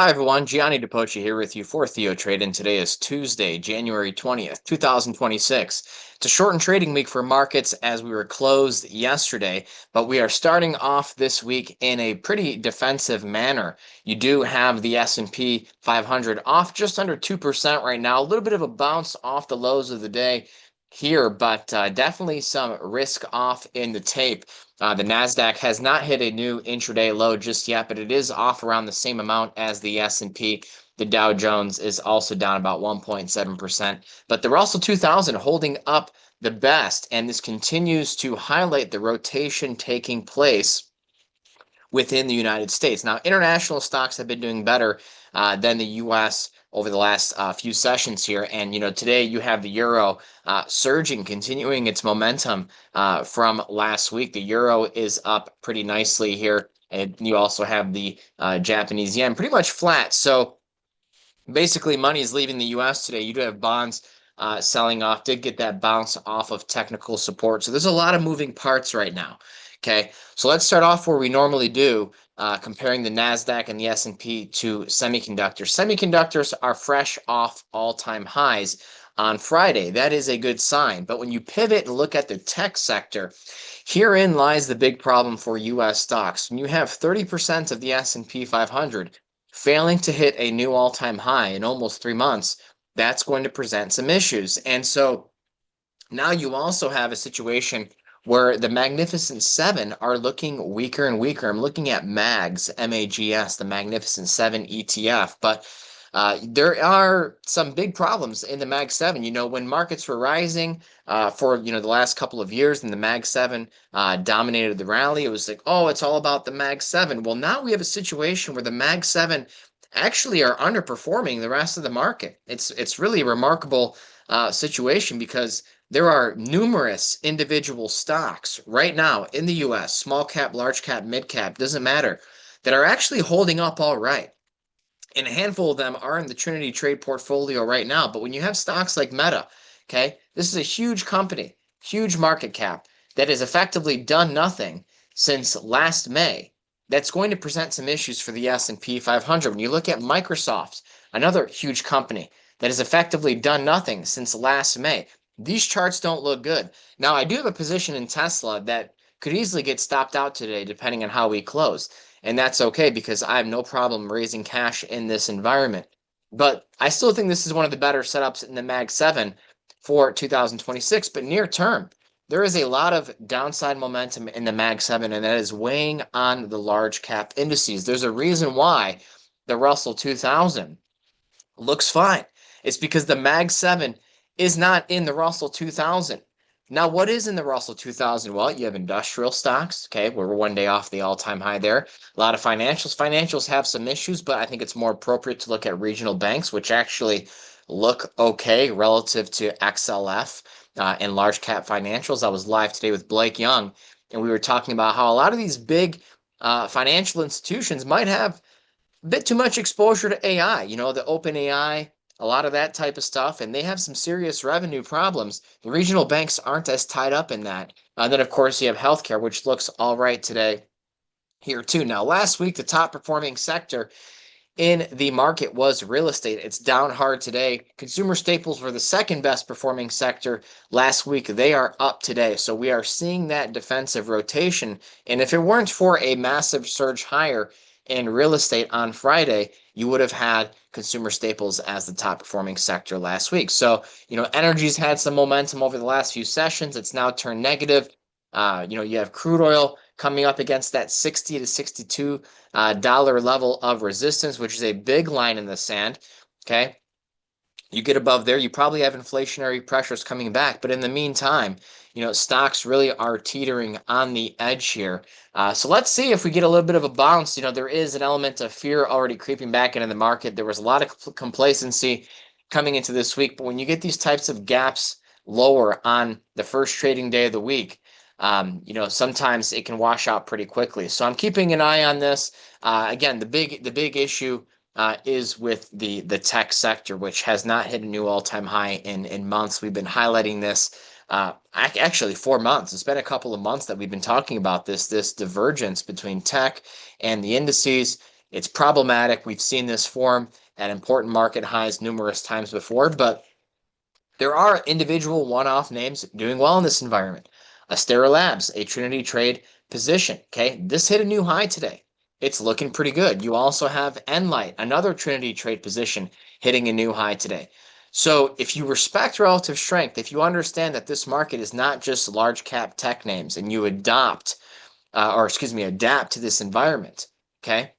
Hi everyone, Gianni Di Poce here with you for TheoTrade, and today is Tuesday, January 20th, 2026. It's a shortened trading week for markets as we were closed yesterday, but we are starting off this week in a pretty defensive manner. You do have the S&P 500 off just under 2% right now, a little bit of a bounce off the lows of the day here, but definitely some risk off in the tape. The Nasdaq has not hit a new intraday low just yet, but it is off around the same amount as the S&P. The Dow Jones is also down about 1.7%, but the Russell 2000 holding up the best, and this continues to highlight the rotation taking place within the United States. Now, international stocks have been doing better than the U.S. over the last few sessions here. And, today you have the euro surging, continuing its momentum from last week. The euro is up pretty nicely here. And you also have the Japanese yen pretty much flat. So basically, money is leaving the U.S. today. You do have bonds selling off, did get that bounce off of technical support. So there's a lot of moving parts right now. Okay, so let's start off where we normally do, comparing the Nasdaq and the S&P to semiconductors. Semiconductors are fresh off all-time highs on Friday. That is a good sign. But when you pivot and look at the tech sector, herein lies the big problem for U.S. stocks. When you have 30% of the S&P 500 failing to hit a new all-time high in almost 3 months, that's going to present some issues. And so now you also have a situation where the Magnificent Seven are looking weaker and weaker. I'm looking at MAGS, M-A-G-S, the Magnificent Seven ETF, but there are some big problems in the Mag 7. When markets were rising for the last couple of years, and the Mag 7 dominated the rally, it was like, oh, it's all about the Mag 7. Well, now we have a situation where the Mag 7 actually are underperforming the rest of the market. It's really a remarkable situation, because there are numerous individual stocks right now in the US, small cap, large cap, mid cap, doesn't matter, that are actually holding up all right. And a handful of them are in the Trinity Trade portfolio right now. But when you have stocks like Meta, okay, this is a huge company, huge market cap, that has effectively done nothing since last May. That's going to present some issues for the S&P 500. When you look at Microsoft, another huge company that has effectively done nothing since last May, these charts don't look good. Now, I do have a position in Tesla that could easily get stopped out today, depending on how we close. And that's okay, because I have no problem raising cash in this environment. But I still think this is one of the better setups in the Mag 7 for 2026. But near term, there is a lot of downside momentum in the Mag 7, and that is weighing on the large cap indices. There's a reason why the Russell 2000 looks fine. It's because the Mag 7 is not in the Russell 2000. Now, what is in the Russell 2000? Well, you have industrial stocks, okay, we're one day off the all-time high there. A lot of financials. Financials have some issues, but I think it's more appropriate to look at regional banks, which actually look okay relative to XLF and large cap financials. I was live today with Blake Young, and we were talking about how a lot of these big financial institutions might have a bit too much exposure to AI, the open AI, a lot of that type of stuff, and they have some serious revenue problems. The regional banks aren't as tied up in that. Then, of course, you have healthcare, which looks all right today here too. Now, last week, the top performing sector in the market was real estate. It's down hard today. Consumer staples were the second best performing sector last week. They are up today. So we are seeing that defensive rotation. And if it weren't for a massive surge higher in real estate on Friday, you would have had consumer staples as the top performing sector last week. So, energy's had some momentum over the last few sessions. It's now turned negative. You have crude oil coming up against that $60 to $62 level of resistance, which is a big line in the sand. Okay. You get above there, you probably have inflationary pressures coming back. But in the meantime, stocks really are teetering on the edge here. So let's see if we get a little bit of a bounce. There is an element of fear already creeping back into the market. There was a lot of complacency coming into this week. But when you get these types of gaps lower on the first trading day of the week, sometimes it can wash out pretty quickly. So I'm keeping an eye on this. Again, the big issue is with the tech sector, which has not hit a new all-time high in months. We've been highlighting this actually 4 months. It's been a couple of months that we've been talking about this divergence between tech and the indices. It's problematic. We've seen this form at important market highs numerous times before, but there are individual one-off names doing well in this environment. Astera Labs, a Trinity Trade position. Okay, this hit a new high today. It's looking pretty good. You also have Enlight, another Trinity Trade position, hitting a new high today. So if you respect relative strength, if you understand that this market is not just large cap tech names, and you adapt to this environment, okay,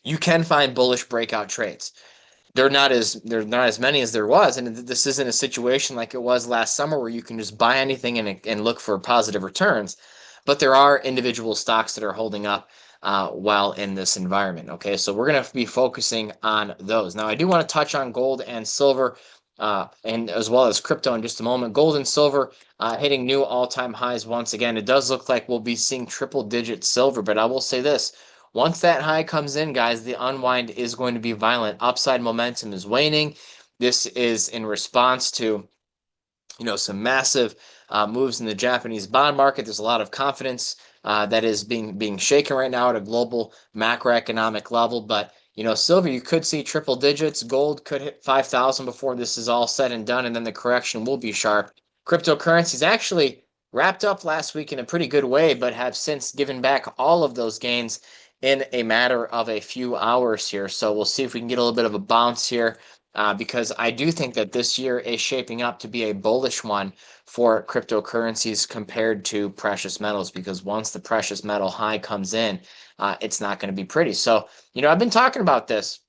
you can find bullish breakout trades. They're not as many as there was, and this isn't a situation like it was last summer where you can just buy anything and look for positive returns. But there are individual stocks that are holding up while in this environment. Okay, so we're going to be focusing on those. Now, I do want to touch on gold and silver, and as well as crypto in just a moment. Gold and silver hitting new all-time highs once again. It does look like we'll be seeing triple-digit silver, but I will say this. Once that high comes in, guys, the unwind is going to be violent. Upside momentum is waning. This is in response to, some massive moves in the Japanese bond market. There's a lot of confidence that is being shaken right now at a global macroeconomic level. But silver, you could see triple digits. Gold could hit 5,000 before this is all said and done, and then the correction will be sharp. Cryptocurrencies actually wrapped up last week in a pretty good way, but have since given back all of those gains in a matter of a few hours here. So we'll see if we can get a little bit of a bounce here, because I do think that this year is shaping up to be a bullish one for cryptocurrencies compared to precious metals, because once the precious metal high comes in, it's not going to be pretty. So, I've been talking about this.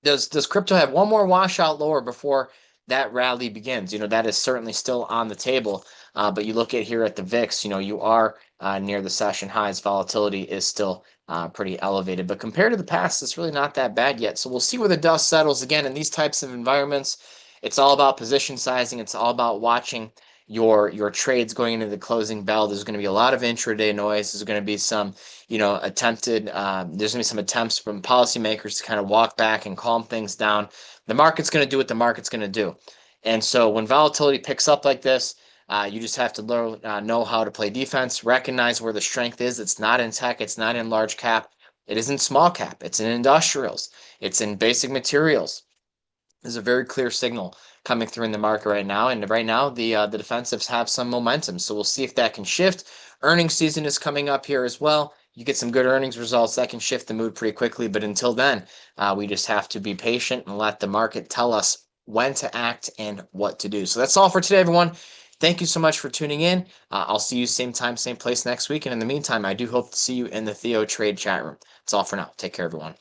Does crypto have one more washout lower before that rally begins? That is certainly still on the table. But you look at here at the VIX, you are near the session highs. Volatility is still pretty elevated. But compared to the past, it's really not that bad yet. So we'll see where the dust settles. Again, in these types of environments, it's all about position sizing. It's all about watching your trades going into the closing bell. There's going to be a lot of intraday noise. There's going to be some there's going to be some attempts from policymakers to kind of walk back and calm things down. The market's going to do what the market's going to do. And so when volatility picks up like this, you just have to know how to play defense, recognize where the strength is. It's not in tech. It's not in large cap. It isn't small cap. It's in industrials. It's in basic materials. There's a very clear signal coming through in the market right now, and right now the defensives have some momentum. So we'll see if that can shift. Earnings season is coming up here as well. You get some good earnings results that can shift the mood pretty quickly, but until then, we just have to be patient and let the market tell us when to act and what to do. So that's all for today, everyone. Thank you so much for tuning in. I'll see you same time, same place next week. And in the meantime, I do hope to see you in the TheoTrade chat room. That's all for now. Take care, everyone.